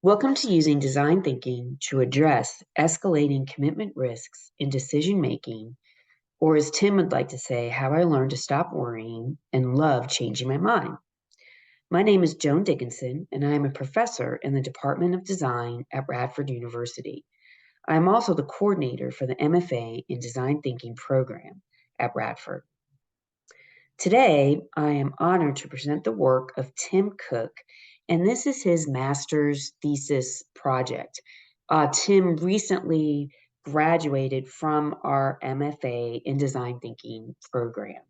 Welcome to using design thinking to address escalating commitment risks in decision making, or as Tim would like to say, how I learned to stop worrying and love changing my mind. My name is Joan Dickinson, and I am a professor in the Department of Design at Radford University. I am also the coordinator for the MFA in Design Thinking program at Radford. Today, I am honored to present the work of Tim Cook, and this is his master's thesis project. Tim recently graduated from our MFA in Design Thinking program.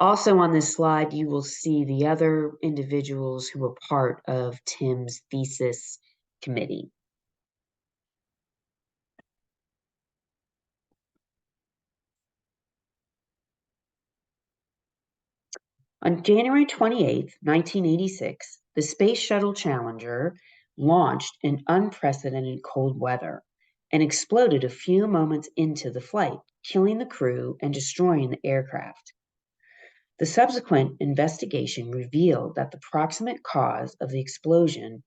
Also on this slide, you will see the other individuals who were part of Tim's thesis committee. On January 28, 1986, the Space Shuttle Challenger launched in unprecedented cold weather and exploded a few moments into the flight, killing the crew and destroying the aircraft. The subsequent investigation revealed that the proximate cause of the explosion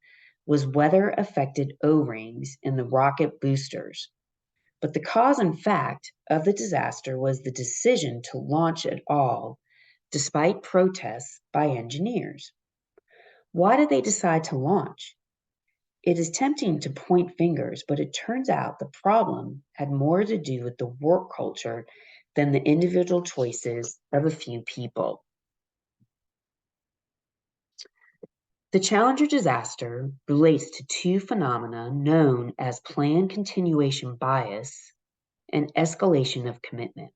was weather-affected O-rings in the rocket boosters. But the cause, in fact, of the disaster was the decision to launch at all, despite protests by engineers. Why did they decide to launch? It is tempting to point fingers, but it turns out the problem had more to do with the work culture than the individual choices of a few people. The Challenger disaster relates to two phenomena known as planned continuation bias and escalation of commitment.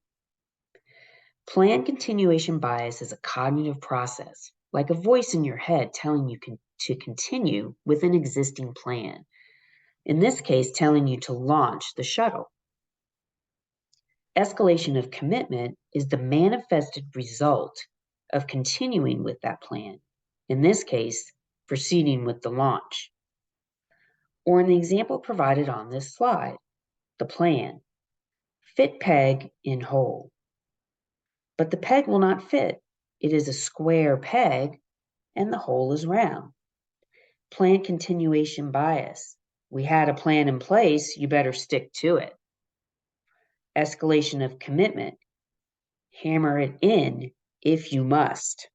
Planned continuation bias is a cognitive process, like a voice in your head telling you to continue with an existing plan. In this case, telling you to launch the shuttle. Escalation of commitment is the manifested result of continuing with that plan. In this case, proceeding with the launch. Or in the example provided on this slide, the plan, fit peg in hole. But the peg will not fit. It is a square peg and the hole is round. Plan continuation bias. We had a plan in place, you better stick to it. Escalation of commitment. Hammer it in if you must.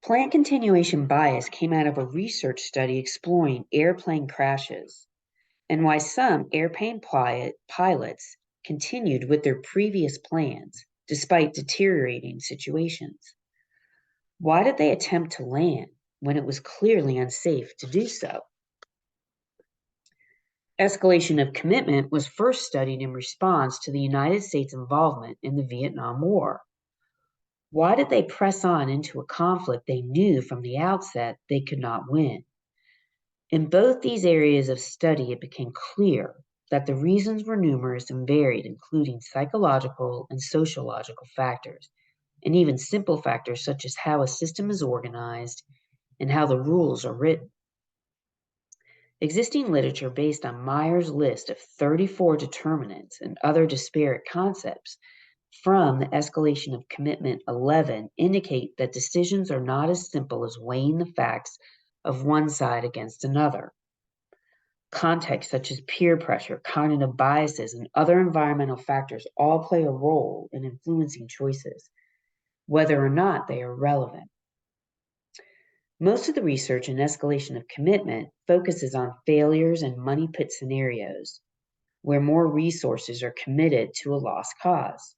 Plan continuation bias came out of a research study exploring airplane crashes and why some airplane pilots continued with their previous plans despite deteriorating situations. Why did they attempt to land when it was clearly unsafe to do so? Escalation of commitment was first studied in response to the United States' involvement in the Vietnam War. Why did they press on into a conflict they knew from the outset they could not win? In both these areas of study, it became clear that the reasons were numerous and varied, including psychological and sociological factors, and even simple factors such as how a system is organized and how the rules are written. Existing literature based on Meyer's list of 34 determinants and other disparate concepts from the escalation of commitment 11 indicate that decisions are not as simple as weighing the facts of one side against another. Context such as peer pressure, cognitive biases, and other environmental factors all play a role in influencing choices, whether or not they are relevant. Most of the research in escalation of commitment focuses on failures and money pit scenarios, where more resources are committed to a lost cause.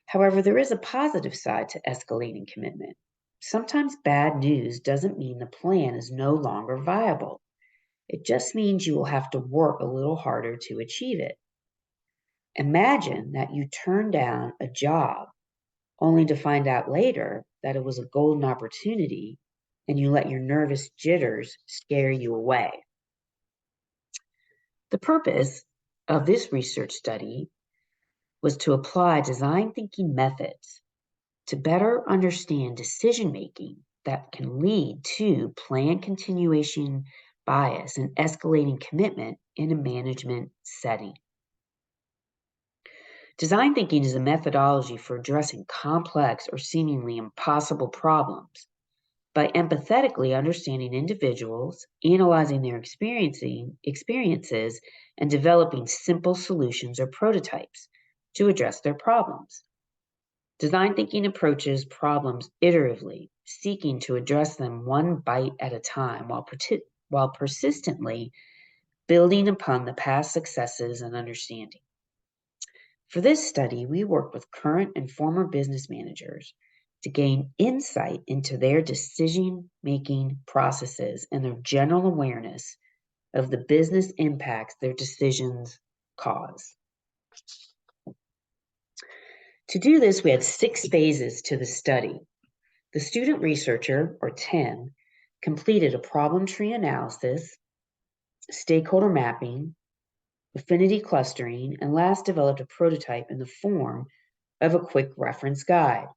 However, there is a positive side to escalating commitment. Sometimes bad news doesn't mean the plan is no longer viable. It just means you will have to work a little harder to achieve it. Imagine that you turn down a job only to find out later that it was a golden opportunity and you let your nervous jitters scare you away. The purpose of this research study was to apply design thinking methods to better understand decision making that can lead to plan continuation bias and escalating commitment in a management setting. Design thinking is a methodology for addressing complex or seemingly impossible problems by empathetically understanding individuals, analyzing their experiences, and developing simple solutions or prototypes to address their problems. Design thinking approaches problems iteratively, seeking to address them one bite at a time while persistently building upon the past successes and understanding. For this study, we worked with current and former business managers to gain insight into their decision-making processes and their general awareness of the business impacts their decisions cause. To do this, we had 6 phases to the study. The student researcher, or TIM, completed a problem tree analysis, stakeholder mapping, affinity clustering, and last developed a prototype in the form of a quick reference guide.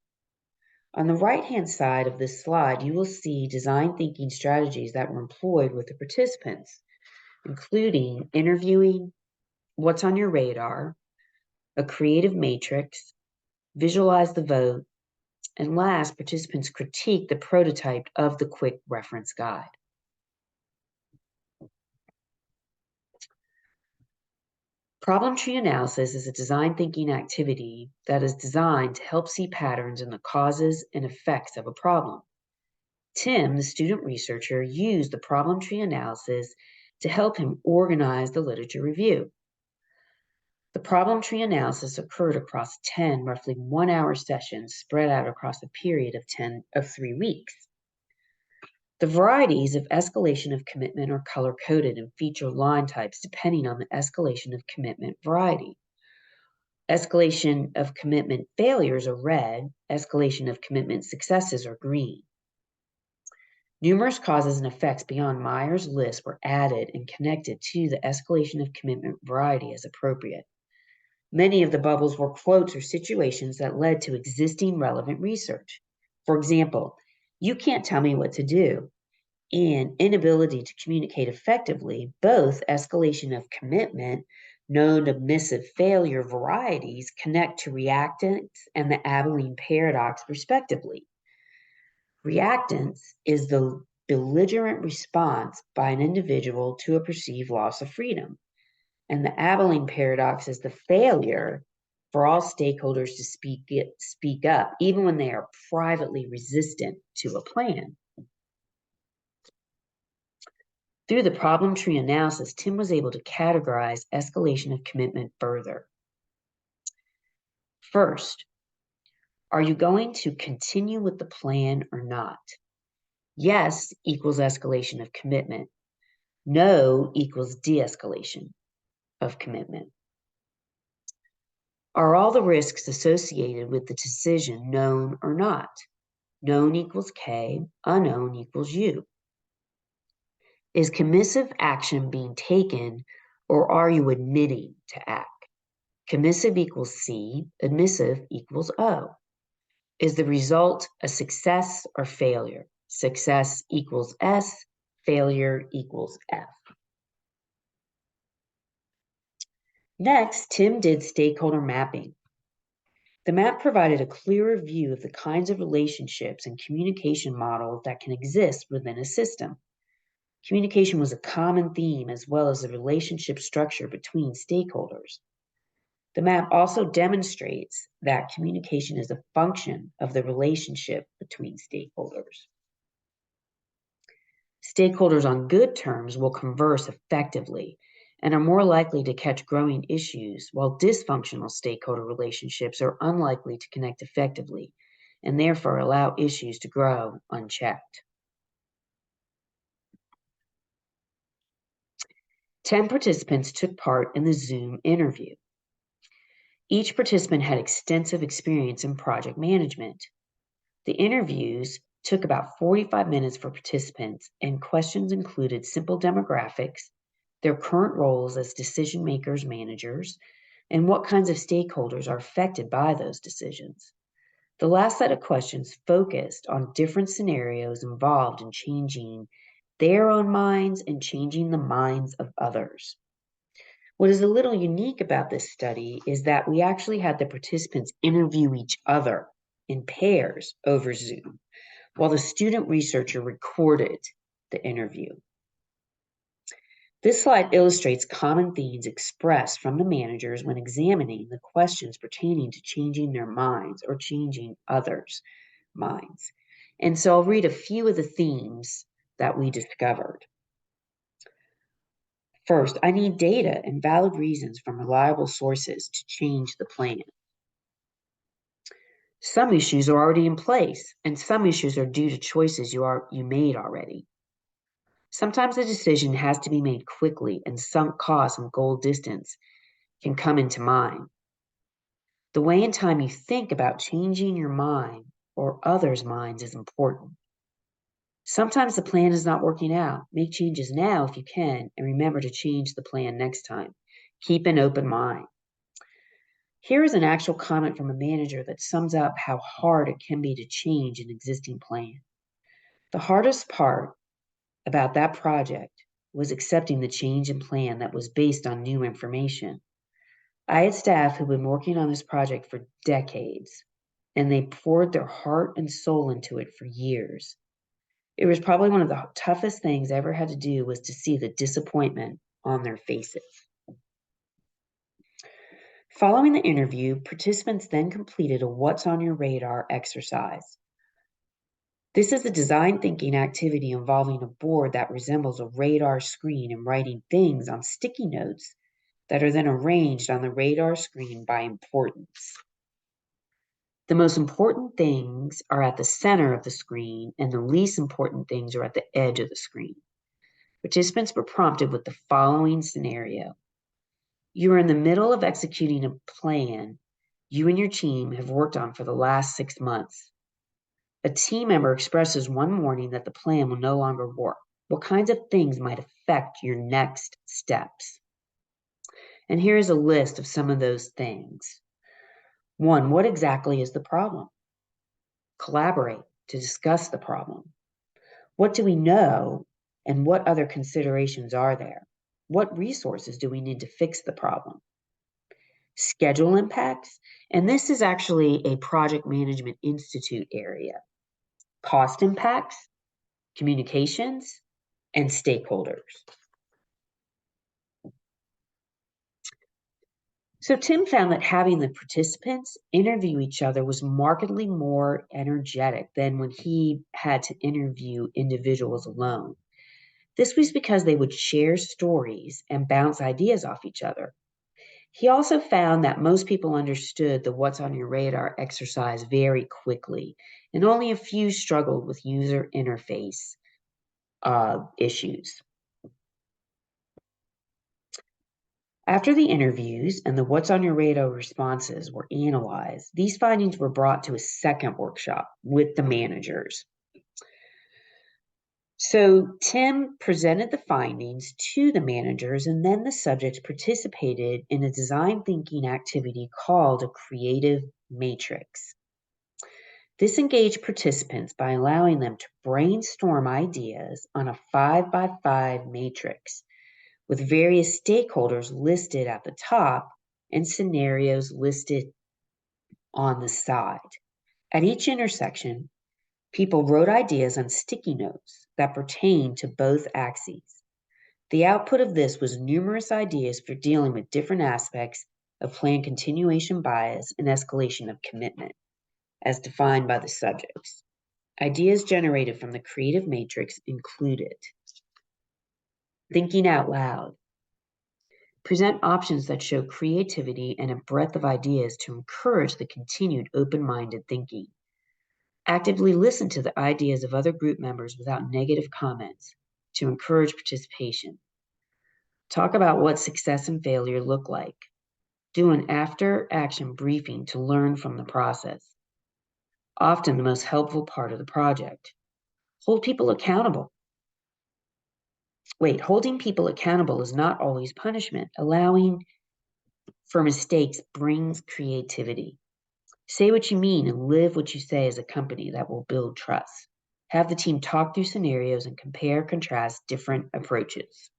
On the right-hand side of this slide, you will see design thinking strategies that were employed with the participants, including interviewing, what's on your radar, a creative matrix, visualize the vote, and last, participants critique the prototype of the quick reference guide. Problem tree analysis is a design thinking activity that is designed to help see patterns in the causes and effects of a problem. Tim, the student researcher, used the problem tree analysis to help him organize the literature review. The problem tree analysis occurred across 10 roughly 1-hour sessions spread out across a period of 3 weeks. The varieties of escalation of commitment are color-coded and feature line types depending on the escalation of commitment variety. Escalation of commitment failures are red, escalation of commitment successes are green. Numerous causes and effects beyond Myers' list were added and connected to the escalation of commitment variety as appropriate. Many of the bubbles were quotes or situations that led to existing relevant research. For example, you can't tell me what to do, and inability to communicate effectively, both escalation of commitment, known to missive failure varieties, connect to reactance and the Abilene paradox, respectively. Reactance is the belligerent response by an individual to a perceived loss of freedom, and the Abilene paradox is the failure for all stakeholders to speak up, even when they are privately resistant to a plan. Through the problem tree analysis, Tim was able to categorize escalation of commitment further. First, are you going to continue with the plan or not? Yes equals escalation of commitment. No equals de-escalation of commitment. Are all the risks associated with the decision known or not? Known equals K, unknown equals U. Is commissive action being taken, or are you admitting to act? Commissive equals C, admissive equals O. Is the result a success or failure? Success equals S, failure equals F. Next, Tim did stakeholder mapping. The map provided a clearer view of the kinds of relationships and communication models that can exist within a system. Communication was a common theme as well as the relationship structure between stakeholders. The map also demonstrates that communication is a function of the relationship between stakeholders. Stakeholders on good terms will converse effectively and are more likely to catch growing issues, while dysfunctional stakeholder relationships are unlikely to connect effectively and therefore allow issues to grow unchecked. 10 participants took part in the Zoom interview. Each participant had extensive experience in project management. The interviews took about 45 minutes for participants, and questions included simple demographics, their current roles as decision makers, managers, and what kinds of stakeholders are affected by those decisions. The last set of questions focused on different scenarios involved in changing their own minds and changing the minds of others. What is a little unique about this study is that we actually had the participants interview each other in pairs over Zoom, while the student researcher recorded the interview. This slide illustrates common themes expressed from the managers when examining the questions pertaining to changing their minds or changing others' minds. And so I'll read a few of the themes that we discovered. First, I need data and valid reasons from reliable sources to change the plan. Some issues are already in place, and some issues are due to choices you made already. Sometimes a decision has to be made quickly, and sunk cost and goal distance can come into mind. The way and time you think about changing your mind or others' minds is important. Sometimes the plan is not working out. Make changes now if you can, and remember to change the plan next time. Keep an open mind. Here is an actual comment from a manager that sums up how hard it can be to change an existing plan. The hardest part about that project was accepting the change in plan that was based on new information. I had staff who'd been working on this project for decades, and they poured their heart and soul into it for years. It was probably one of the toughest things I ever had to do was to see the disappointment on their faces. Following the interview, participants then completed a What's on Your Radar exercise. This is a design thinking activity involving a board that resembles a radar screen and writing things on sticky notes that are then arranged on the radar screen by importance. The most important things are at the center of the screen, and the least important things are at the edge of the screen. Participants were prompted with the following scenario. You are in the middle of executing a plan you and your team have worked on for the last 6 months. A team member expresses one morning that the plan will no longer work. What kinds of things might affect your next steps? And here is a list of some of those things. 1, what exactly is the problem? Collaborate to discuss the problem. What do we know and what other considerations are there? What resources do we need to fix the problem? Schedule impacts, and this is actually a Project Management Institute area. Cost impacts, communications, and stakeholders. So Tim found that having the participants interview each other was markedly more energetic than when he had to interview individuals alone. This was because they would share stories and bounce ideas off each other. He also found that most people understood the What's on Your Radar exercise very quickly, and only a few struggled with user interface issues. After the interviews and the What's on Your Radar responses were analyzed, these findings were brought to a second workshop with the managers. So Tim presented the findings to the managers, and then the subjects participated in a design thinking activity called a creative matrix. This engaged participants by allowing them to brainstorm ideas on a 5x5 matrix with various stakeholders listed at the top and scenarios listed on the side. At each intersection, people wrote ideas on sticky notes that pertained to both axes. The output of this was numerous ideas for dealing with different aspects of plan continuation bias and escalation of commitment, as defined by the subjects. Ideas generated from the creative matrix included thinking out loud. Present options that show creativity and a breadth of ideas to encourage the continued open-minded thinking. Actively listen to the ideas of other group members without negative comments to encourage participation. Talk about what success and failure look like. Do an after-action briefing to learn from the process. Often the most helpful part of the project. Holding people accountable is not always punishment. Allowing for mistakes brings creativity. Say what you mean and live what you say as a company that will build trust. Have the team talk through scenarios and compare, contrast different approaches.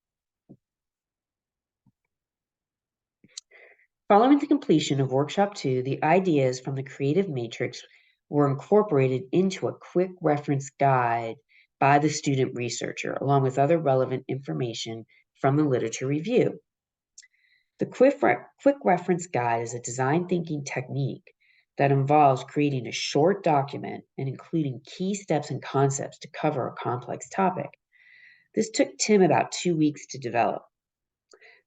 Following the completion of Workshop 2, the ideas from the Creative Matrix were incorporated into a quick reference guide by the student researcher, along with other relevant information from the literature review. The quick reference guide is a design thinking technique that involves creating a short document and including key steps and concepts to cover a complex topic. This took Tim about 2 weeks to develop.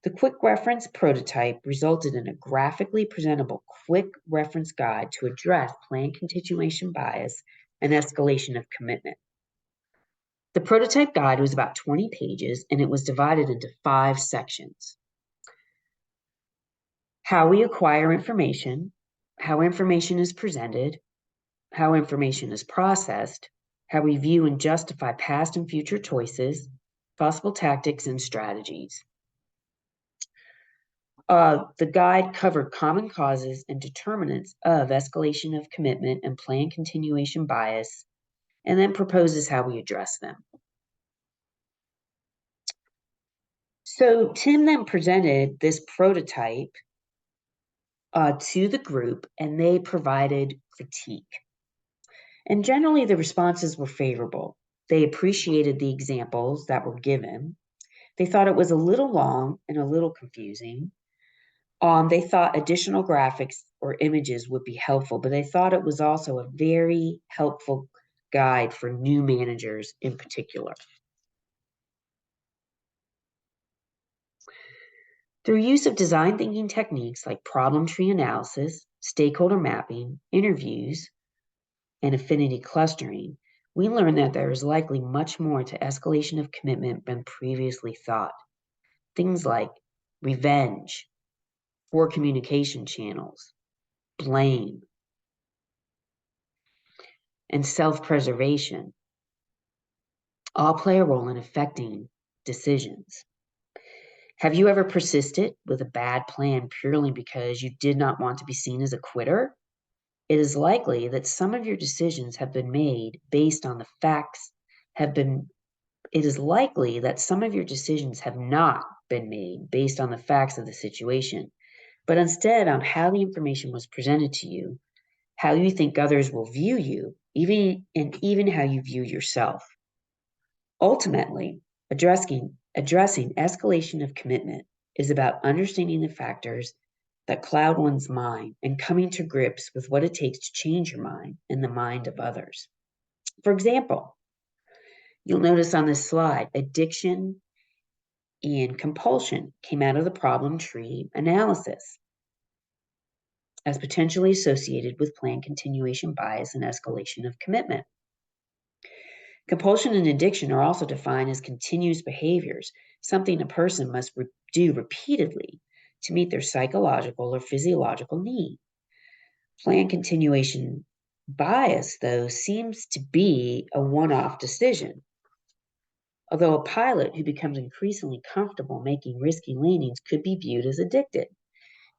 The quick reference prototype resulted in a graphically presentable quick reference guide to address plan continuation bias and escalation of commitment. The prototype guide was about 20 pages and it was divided into 5 sections. How we acquire information, how information is presented, how information is processed, how we view and justify past and future choices, possible tactics and strategies. The guide covered common causes and determinants of escalation of commitment and plan continuation bias, and then proposes how we address them. So Tim then presented this prototype to the group, and they provided critique. And generally, the responses were favorable. They appreciated the examples that were given. They thought it was a little long and a little confusing. They thought additional graphics or images would be helpful, but they thought it was also a very helpful guide for new managers in particular. Through use of design thinking techniques like problem tree analysis, stakeholder mapping, interviews, and affinity clustering, we learned that there is likely much more to escalation of commitment than previously thought. Things like revenge, poor communication channels, blame, and self-preservation all play a role in affecting decisions. Have you ever persisted with a bad plan purely because you did not want to be seen as a quitter? It is likely that some of your decisions have been made based on the facts it is likely that some of your decisions have not been made based on the facts of the situation, but instead on how the information was presented to you, how you think others will view you, even how you view yourself. Ultimately, addressing escalation of commitment is about understanding the factors that cloud one's mind and coming to grips with what it takes to change your mind and the mind of others. For example, you'll notice on this slide, addiction and compulsion came out of the problem tree analysis as potentially associated with plan continuation bias and escalation of commitment. Compulsion and addiction are also defined as continuous behaviors, something a person must do repeatedly to meet their psychological or physiological need. Plan continuation bias, though, seems to be a one-off decision. Although a pilot who becomes increasingly comfortable making risky landings could be viewed as addicted.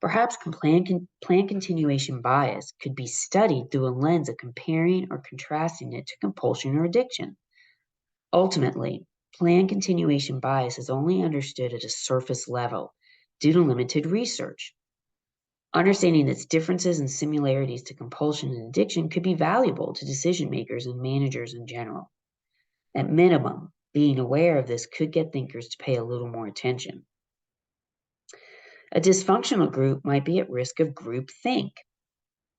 Perhaps plan continuation bias could be studied through a lens of comparing or contrasting it to compulsion or addiction. Ultimately, plan continuation bias is only understood at a surface level due to limited research. Understanding its differences and similarities to compulsion and addiction could be valuable to decision makers and managers in general. At minimum, being aware of this could get thinkers to pay a little more attention. A dysfunctional group might be at risk of groupthink,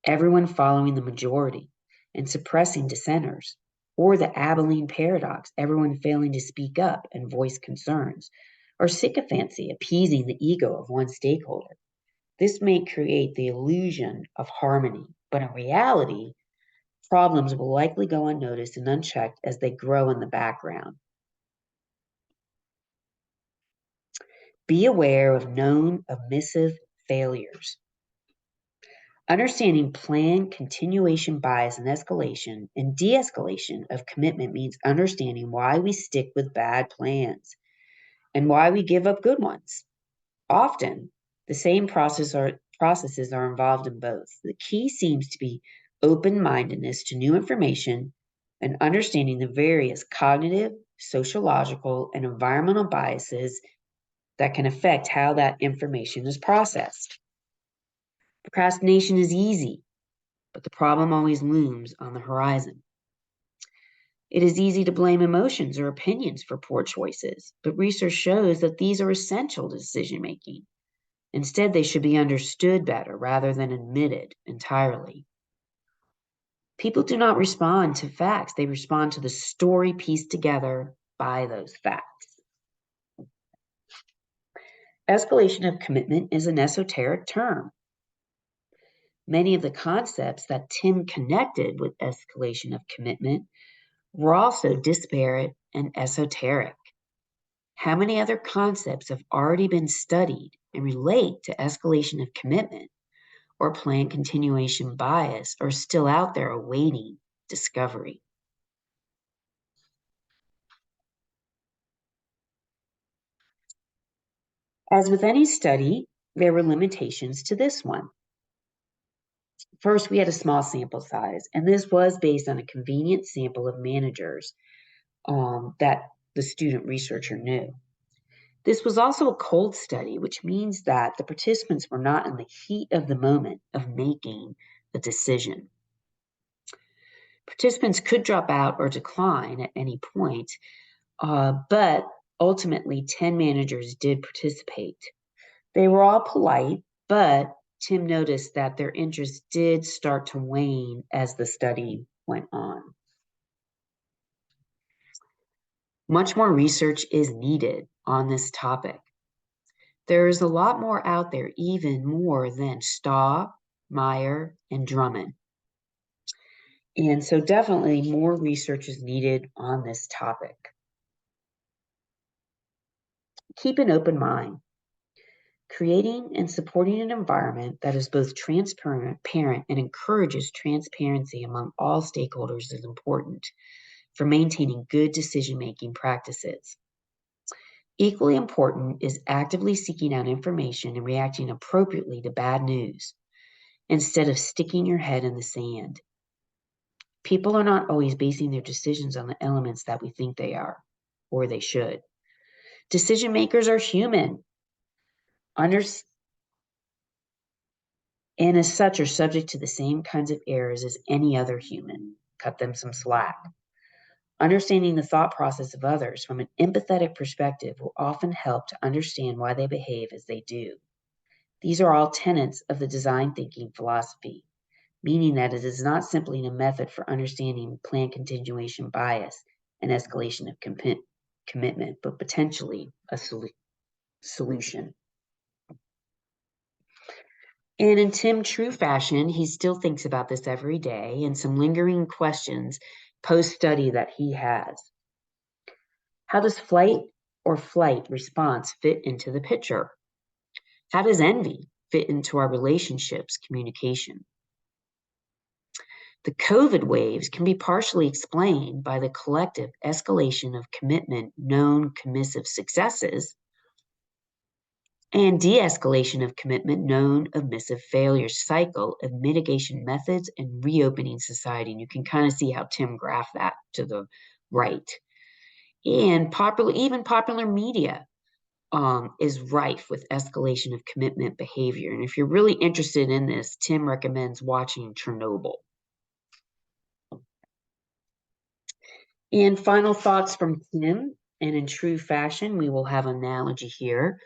everyone following the majority and suppressing dissenters, or the Abilene paradox, everyone failing to speak up and voice concerns, or sycophancy, appeasing the ego of one stakeholder. This may create the illusion of harmony, but in reality, problems will likely go unnoticed and unchecked as they grow in the background. Be aware of known omissive failures. Understanding plan continuation bias and escalation and de-escalation of commitment means understanding why we stick with bad plans and why we give up good ones. Often, the same processes are involved in both. The key seems to be open-mindedness to new information and understanding the various cognitive, sociological, and environmental biases that can affect how that information is processed. Procrastination is easy. but the problem always looms on the horizon. It is easy to blame emotions or opinions for poor choices, but research shows that these are essential to decision making. Instead, they should be understood better rather than admitted entirely. People do not respond to facts, they respond to the story pieced together by those facts. Escalation of commitment is an esoteric term. Many of the concepts that Tim connected with escalation of commitment were also disparate and esoteric. How many other concepts have already been studied and relate to escalation of commitment or planned continuation bias are still out there awaiting discovery? As with any study, there were limitations to this one. First, we had a small sample size, and this was based on a convenient sample of managers that the student researcher knew. This was also a cold study, which means that the participants were not in the heat of the moment of making a decision. Participants could drop out or decline at any point, but ultimately 10 managers did participate. They were all polite, but Tim noticed that their interest did start to wane as the study went on. Much more research is needed on this topic. There is a lot more out there, even more than Staw, Meyer, and Drummond. And so definitely more research is needed on this topic. Keep an open mind. Creating and supporting an environment that is both transparent and encourages transparency among all stakeholders is important for maintaining good decision-making practices. Equally important is actively seeking out information and reacting appropriately to bad news instead of sticking your head in the sand. People are not always basing their decisions on the elements that we think they are, or they should. Decision makers are human, and as such are subject to the same kinds of errors as any other human. Cut them some slack. Understanding the thought process of others from an empathetic perspective will often help to understand why they behave as they do. These are all tenets of the design thinking philosophy, meaning that it is not simply a method for understanding planned continuation bias and escalation of commitment, but potentially a solution. And in Tim true fashion, he still thinks about this every day and some lingering questions post-study that he has. How does flight or flight response fit into the picture? How does envy fit into our relationships communication? The COVID waves can be partially explained by the collective escalation of commitment known commissive successes and de-escalation of commitment known omissive failures cycle of mitigation methods and reopening society. And you can kind of see how Tim graphed that to the right. And even popular media is rife with escalation of commitment behavior. And if you're really interested in this, Tim recommends watching Chernobyl. And final thoughts from Tim, and in true fashion, we will have an analogy here.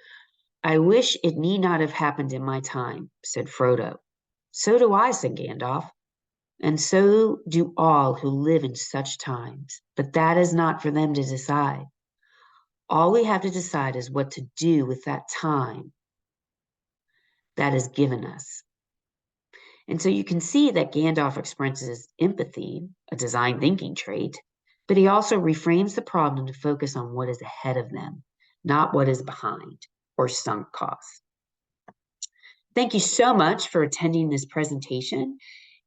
I wish it need not have happened in my time, said Frodo. So do I, said Gandalf. And so do all who live in such times. But that is not for them to decide. All we have to decide is what to do with that time that is given us. And so you can see that Gandalf expresses empathy, a design thinking trait, but he also reframes the problem to focus on what is ahead of them, not what is behind or sunk costs. Thank you so much for attending this presentation.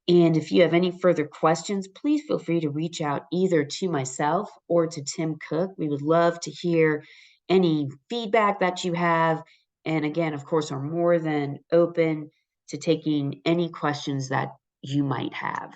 And if you have any further questions, please feel free to reach out either to myself or to Tim Cook. We would love to hear any feedback that you have. And again, of course, are more than open to taking any questions that you might have.